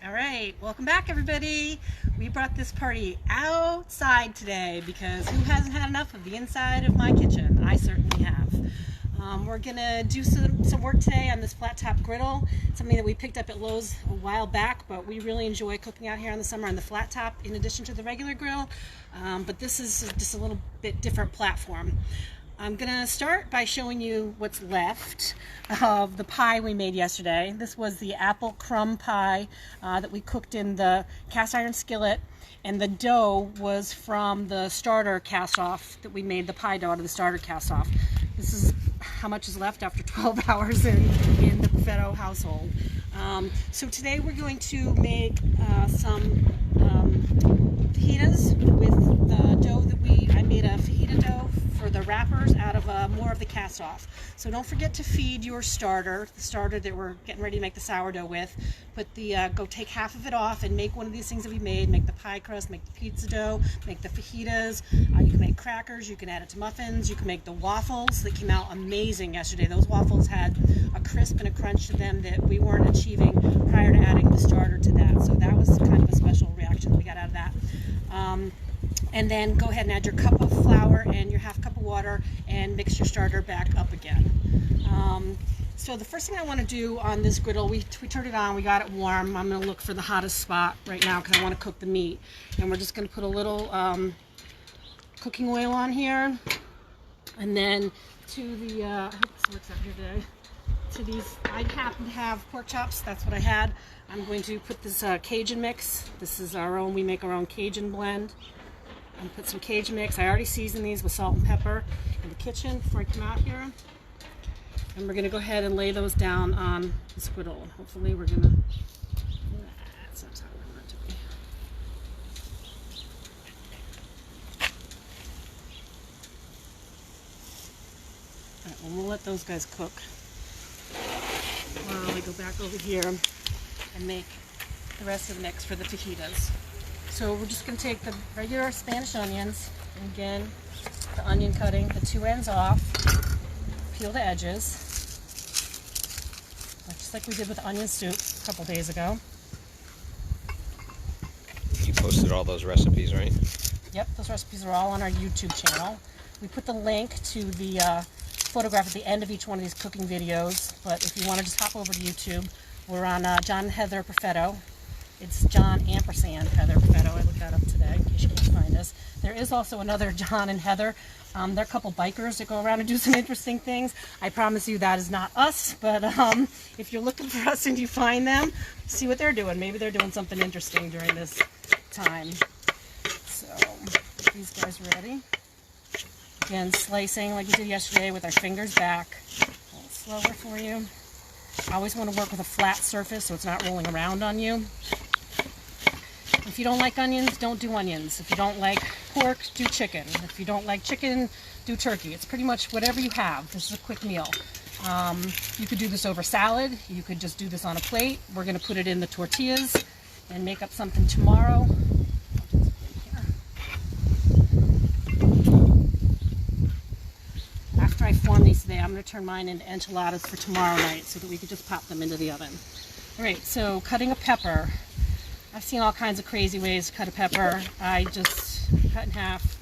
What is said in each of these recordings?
All right, welcome back everybody. We brought this party outside today because who hasn't had enough of the inside of my kitchen? I certainly have. We're gonna do some work today on this flat top griddle, something that we picked up at Lowe's a while back, but we really enjoy cooking out here in the summer on the flat top in addition to the regular grill. But this is just a little bit different platform. I'm gonna start by showing you what's left of the pie we made yesterday. This was the apple crumb pie that we cooked in the cast iron skillet, and the dough was from the starter cast off that we made the pie dough out of the starter cast off. This is how much is left after 12 hours in the Buffetto household. So today we're going to make some fajitas with the dough that I made a fajita dough for the wrappers out of more of the cast off. So don't forget to feed your starter, the starter that we're getting ready to make the sourdough with. Go take half of it off and make one of these things that we made. Make the pie crust, make the pizza dough, make the fajitas. You can make crackers, you can add it to muffins, you can make the waffles that came out amazing yesterday. Those waffles had a crisp and a crunch to them that we weren't achieving prior to adding the starter to that. So that was kind of a special reaction that we got out of that. And then go ahead and add your cup of flour and your half cup of water and mix your starter back up again. So the first thing I want to do on this griddle, we turned it on, we got it warm. I'm going to look for the hottest spot right now because I want to cook the meat. And we're just going to put a little cooking oil on here. And then to the, I hope this works out here today. To these, I happen to have pork chops, that's what I had. I'm going to put this Cajun mix. This is our own, we make our own Cajun blend. I'm going to put some Cajun mix. I already seasoned these with salt and pepper in the kitchen before I come out here. And we're going to go ahead and lay those down on this griddle. And hopefully we're going to, that's not how we want it to be. All right, well, we'll let those guys cook while I go back over here and make the rest of the mix for the fajitas. So we're just going to take the regular Spanish onions, and again, the onion cutting, the two ends off, peel the edges, just like we did with onion soup a couple days ago. You posted all those recipes, right? Yep, those recipes are all on our YouTube channel. We put the link to the photograph at the end of each one of these cooking videos, but if you want to just hop over to YouTube, we're on John and Heather Buffetto. It's John ampersand Heather Buffetto. I looked that up today in case you can't find us. There is also another John and Heather. They're a couple bikers that go around and do some interesting things. I promise you that is not us, but if you're looking for us and you find them, see what they're doing. Maybe they're doing something interesting during this time. So, these guys ready. Again, slicing like we did yesterday with our fingers back. A little slower for you. I always want to work with a flat surface so it's not rolling around on you. If you don't like onions, don't do onions. If you don't like pork, do chicken. If you don't like chicken, do turkey. It's pretty much whatever you have. This is a quick meal. You could do this over salad. You could just do this on a plate. We're going to put it in the tortillas and make up something tomorrow. After I form these today, I'm going to turn mine into enchiladas for tomorrow night so that we could just pop them into the oven. All right, so cutting a pepper. I've seen all kinds of crazy ways to cut a pepper. I just cut in half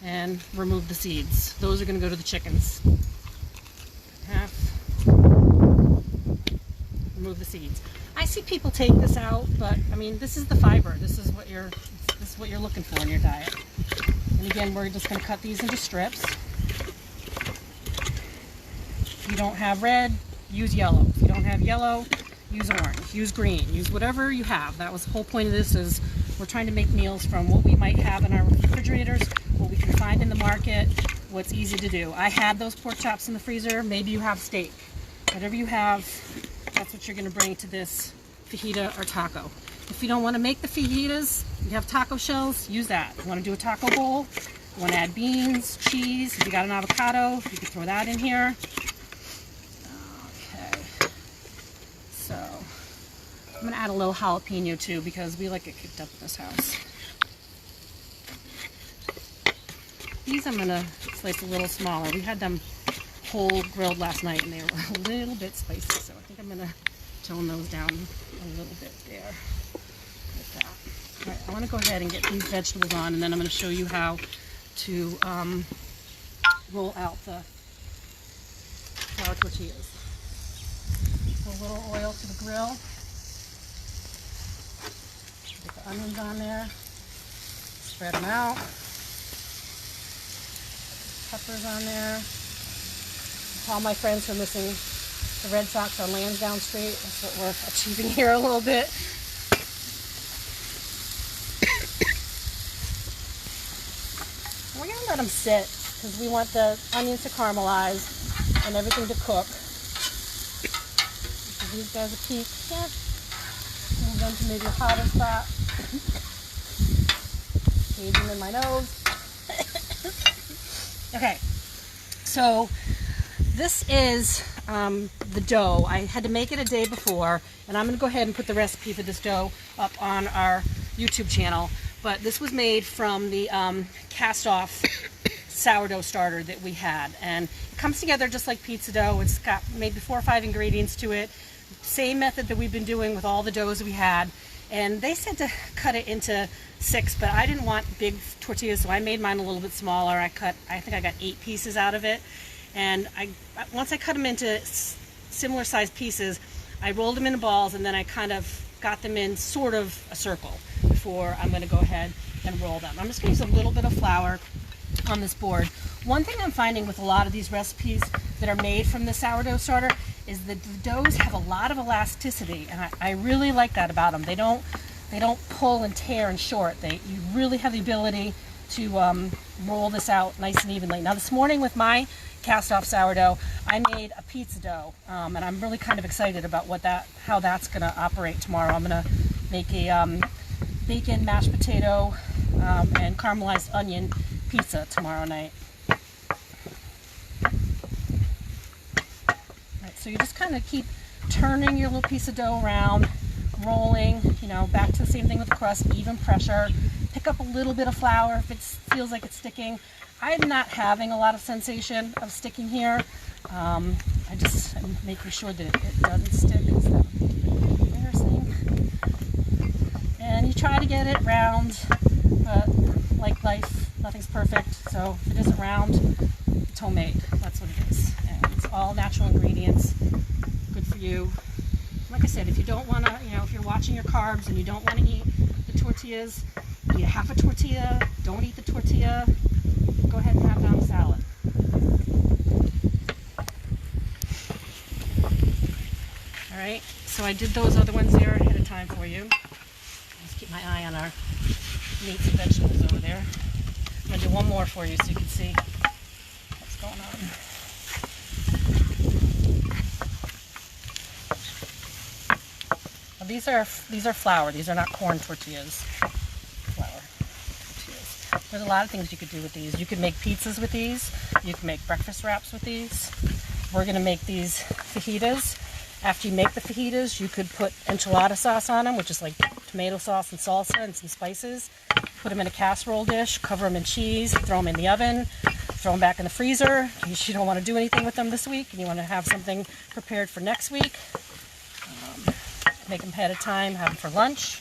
and remove the seeds. Those are going to go to the chickens. Half. Remove the seeds. I see people take this out, but I mean, this is the fiber. This is what you're looking for in your diet. And again, we're just going to cut these into strips. If you don't have red, use yellow. If you don't have yellow, use orange, use green, use whatever you have. That was the whole point of this, is we're trying to make meals from what we might have in our refrigerators, what we can find in the market, what's easy to do. I had those pork chops in the freezer. Maybe you have steak. Whatever you have, that's what you're going to bring to this fajita or taco. If you don't want to make the fajitas, you have taco shells, use that. You want to do a taco bowl, you want to add beans, cheese, if you got an avocado, you can throw that in here. So, I'm going to add a little jalapeno too because we like it cooked up in this house. These I'm going to slice a little smaller. We had them whole grilled last night and they were a little bit spicy, so I think I'm going to tone those down a little bit there. Like that. All right, I want to go ahead and get these vegetables on, and then I'm going to show you how to roll out the flour tortillas. A little oil to the grill. Get the onions on there. Spread them out. Peppers on there. All my friends who are missing the Red Sox on Lansdowne Street. That's what we're achieving here a little bit. We're going to let them sit because we want the onions to caramelize and everything to cook. Give these guys a peek. Yeah. Move them to maybe a hotter spot. Shade them in my nose. Okay, so this is the dough. I had to make it a day before, and I'm going to go ahead and put the recipe for this dough up on our YouTube channel. But this was made from the cast-off sourdough starter that we had, and it comes together just like pizza dough. It's got maybe 4 or 5 ingredients to it. Same method that we've been doing with all the doughs we had. And they said to cut it into 6, but I didn't want big tortillas, so I made mine a little bit smaller. I think I got 8 pieces out of it. And once I cut them into similar sized pieces, I rolled them into balls, and then I kind of got them in sort of a circle before I'm going to go ahead and roll them. I'm just going to use a little bit of flour on this board. One thing I'm finding with a lot of these recipes that are made from the sourdough starter is that the doughs have a lot of elasticity, and I really like that about them. They don't pull and tear and short. You really have the ability to roll this out nice and evenly. Now this morning with my cast-off sourdough, I made a pizza dough, and I'm really kind of excited about how that's going to operate tomorrow. I'm going to make a bacon, mashed potato, and caramelized onion pizza tomorrow night. Right, so you just kind of keep turning your little piece of dough around, rolling, back to the same thing with the crust, even pressure. Pick up a little bit of flour if it feels like it's sticking. I'm not having a lot of sensation of sticking here. I just am making sure that it doesn't stick. Is that embarrassing? And you try to get it round, but like life, nothing's perfect. So if it isn't round, it's homemade. That's what it is. And it's all natural ingredients. Good for you. Like I said, if you don't want to, if you're watching your carbs and you don't want to eat the tortillas, eat half a tortilla, don't eat the tortilla, go ahead and have it on a salad. Alright, so I did those other ones there ahead of time for you. Just keep my eye on our meats and vegetables over there. I'm going to do one more for you so you can see what's going on. Now these are flour. These are not corn tortillas. Flour tortillas. There's a lot of things you could do with these. You could make pizzas with these. You can make breakfast wraps with these. We're going to make these fajitas. After you make the fajitas, you could put enchilada sauce on them, which is like tomato sauce and salsa and some spices. Put them in a casserole dish, cover them in cheese, throw them in the oven, throw them back in the freezer in case you don't want to do anything with them this week and you want to have something prepared for next week. Make them ahead of time, have them for lunch.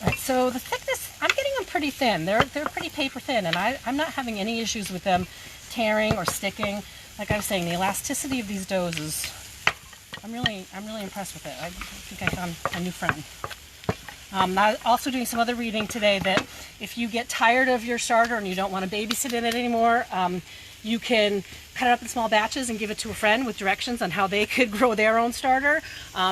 All right, so the thickness, I'm getting them pretty thin. They're pretty paper thin, and I'm not having any issues with them tearing or sticking. Like I was saying, the elasticity of these doughs is, I'm really impressed with it. I think I found a new friend. I'm also doing some other reading today that if you get tired of your starter and you don't want to babysit in it anymore, you can cut it up in small batches and give it to a friend with directions on how they could grow their own starter.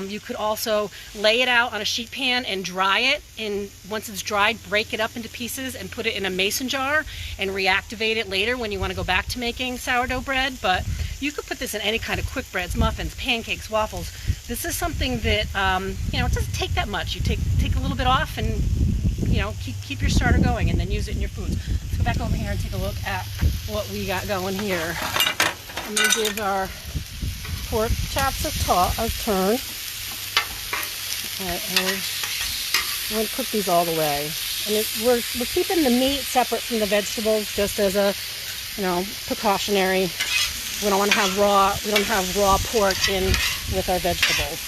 You could also lay it out on a sheet pan and dry it, and once it's dried, break it up into pieces and put it in a mason jar and reactivate it later when you want to go back to making sourdough bread. But you could put this in any kind of quick breads, muffins, pancakes, waffles. This is something that it doesn't take that much. You take a little bit off and keep your starter going, and then use it in your foods. Let's go back over here and take a look at what we got going here. I'm going to give our pork chops a turn. And we're going to cook these all the way. And we're keeping the meat separate from the vegetables just as a precautionary We don't want to have raw. We don't have raw pork in with our vegetables.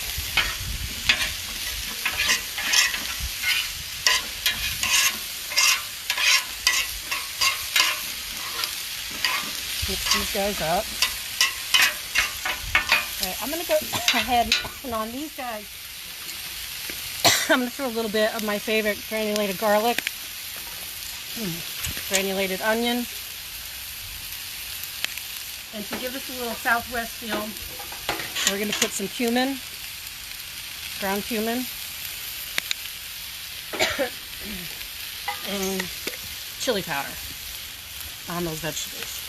Mix these guys up. All right, I'm gonna go ahead and on these guys, I'm gonna throw a little bit of my favorite granulated garlic, granulated onion. And to give this a little Southwest feel, we're going to put some cumin, ground cumin, and chili powder on those vegetables.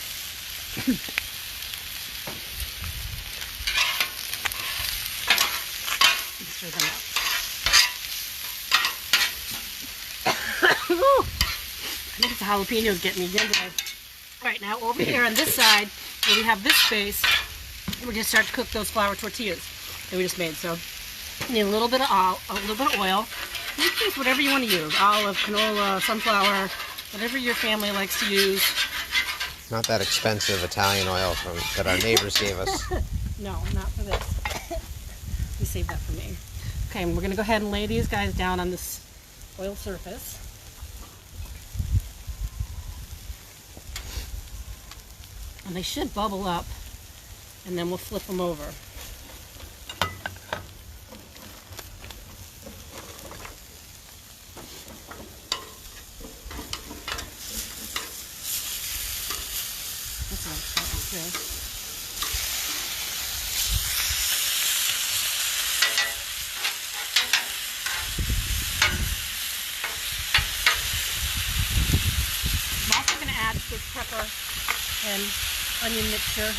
Stir them up. Ooh, I think it's the jalapenos getting me again today. All right, now over here on this side, where we have this space, we're gonna start to cook those flour tortillas that we just made. So you need a little bit of oil. You can use whatever you want to use: olive, canola, sunflower, whatever your family likes to use. Not that expensive Italian oil that our neighbors gave us. No, not for this. We saved that for me. Okay, and we're gonna go ahead and lay these guys down on this oil surface. And they should bubble up, and then we'll flip them over. That's okay. I'm also going to add this pepper and onion mixture,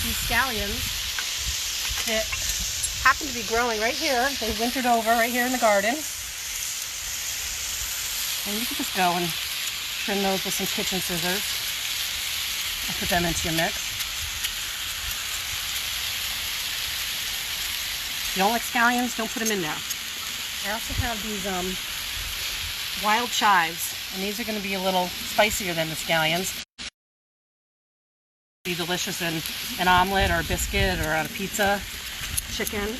these scallions that happen to be growing right here. They wintered over right here in the garden. And you can just go and trim those with some kitchen scissors and put them into your mix. If you don't like scallions, don't put them in there. I also have these wild chives, and these are going to be a little spicier than the scallions. Be delicious in an omelet or a biscuit or on a pizza, chicken.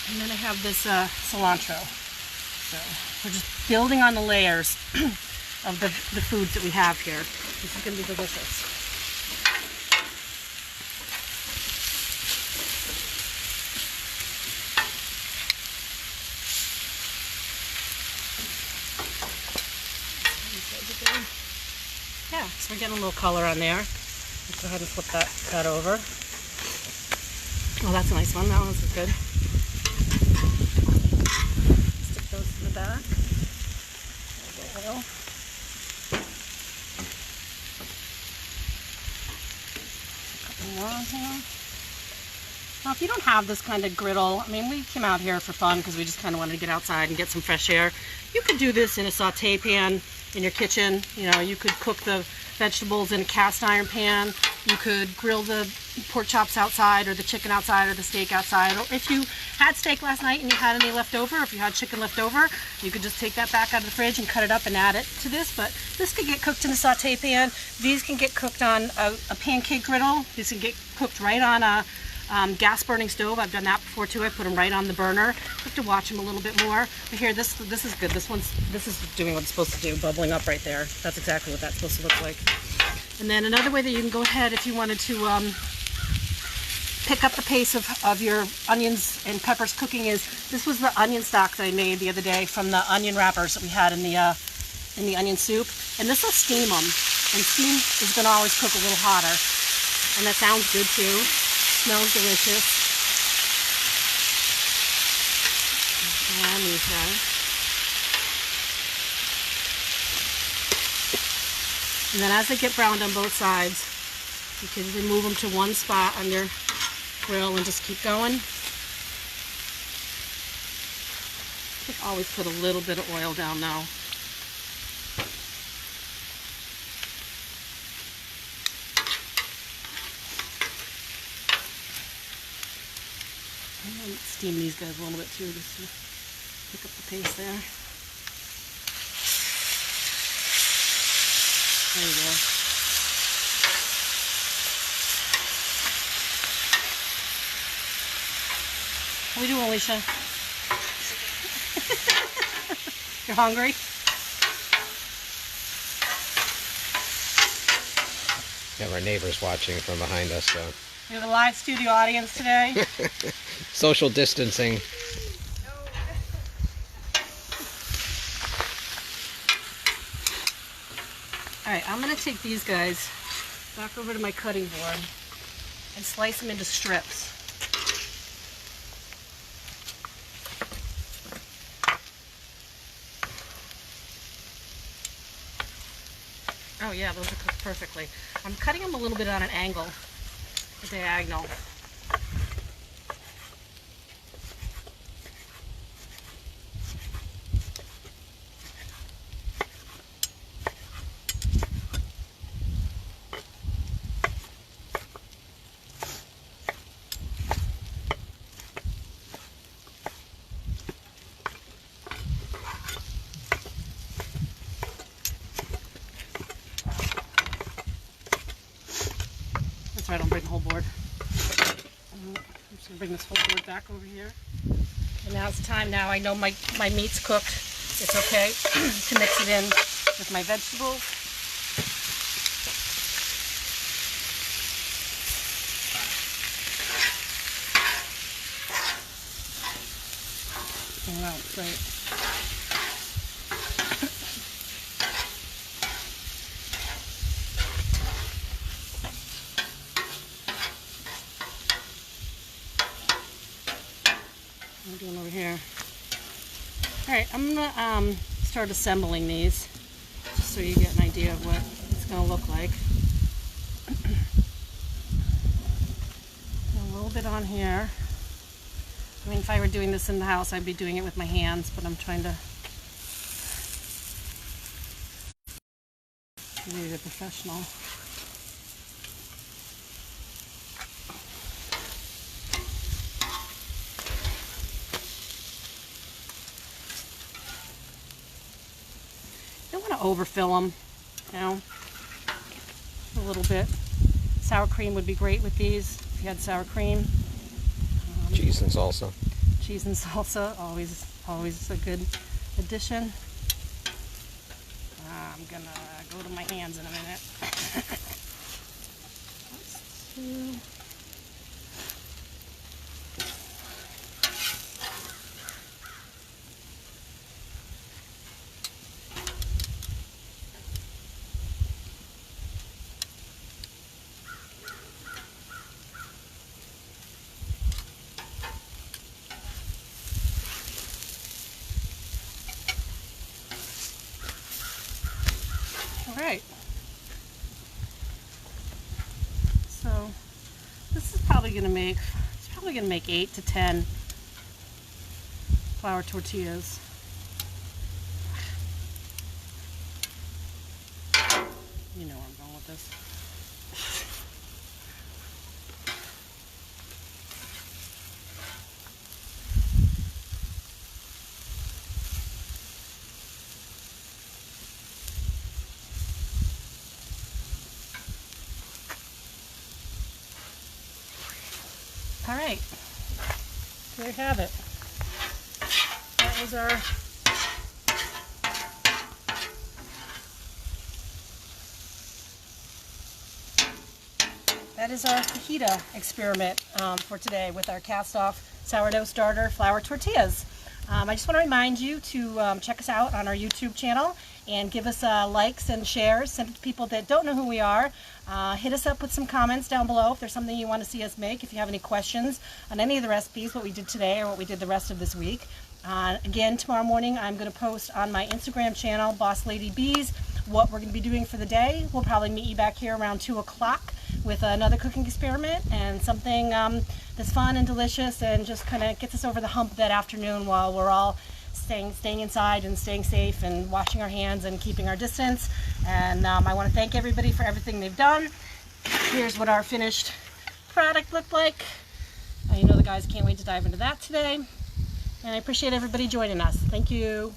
And then I have this cilantro. So we're just building on the layers of the foods that we have here. This is going to be delicious. Yeah, so we're getting a little color on there. Let's go ahead and flip that over. Oh, that's a nice one. That one's good. Stick those in the back. There we go. A couple more on here. Now, if you don't have this kind of griddle, I mean, we came out here for fun because we just kind of wanted to get outside and get some fresh air. You could do this in a saute pan in your kitchen. You know, you could cook the vegetables in a cast iron pan. You could grill the pork chops outside, or the chicken outside, or the steak outside. Or if you had steak last night and you had any left over, if you had chicken left over, you could just take that back out of the fridge and cut it up and add it to this. But this could get cooked in a saute pan. These can get cooked on a pancake griddle. These can get cooked right on a gas burning stove. I've done that before too. I put them right on the burner. You have to watch them a little bit more. But here, this is good. This is doing what it's supposed to do, bubbling up right there. That's exactly what that's supposed to look like. And then another way that you can go ahead if you wanted to pick up the pace of your onions and peppers cooking is, this was the onion stock that I made the other day from the onion wrappers that we had in the onion soup. And this will steam them. And steam is going to always cook a little hotter. And that sounds good too. Smells delicious. And these guys. And then as they get browned on both sides, you can remove them to one spot on your grill and just keep going. I think always put a little bit of oil down now. And then steam these guys a little bit too, just to pick up the pace there. There you go. What are we doing, Alicia? You're hungry? We have our neighbors watching from behind us, so. We have a live studio audience today. Social distancing. Alright, I'm going to take these guys back over to my cutting board and slice them into strips. Oh yeah, those are cooked perfectly. I'm cutting them a little bit on an angle, a diagonal. That's right, I'll bring the whole board. I'm just gonna bring this whole board back over here. And now it's time. Now I know my meat's cooked. It's okay to mix it in with my vegetables. Oh, wow, great. I'm doing over here. All right, I'm gonna start assembling these just so you get an idea of what it's gonna look like. A little bit on here. I mean, if I were doing this in the house, I'd be doing it with my hands, but I'm trying to be a professional. You don't want to overfill them, you know, a little bit. Sour cream would be great with these if you had sour cream. Cheese and salsa. Cheese and salsa, always a good addition. I'm gonna go to my hands in a minute. Let's do. Alright, so this is probably going to make, 8 to 10 flour tortillas. You know where I'm going with this. All right, there you have it. That was our fajita experiment for today with our cast-off sourdough starter flour tortillas. I just want to remind you to check us out on our YouTube channel and give us likes and shares. Send it to people that don't know who we are. Hit us up with some comments down below if there's something you want to see us make. If you have any questions on any of the recipes, what we did today or what we did the rest of this week. Again, tomorrow morning I'm going to post on my Instagram channel, Boss Lady Bees, what we're going to be doing for the day. We'll probably meet you back here around 2 o'clock with another cooking experiment and something that's fun and delicious and just kind of gets us over the hump that afternoon while we're all staying inside and staying safe and washing our hands and keeping our distance. And I want to thank everybody for everything they've done. Here's what our finished product looked like. You know the guys can't wait to dive into that today. And I appreciate everybody joining us. Thank you.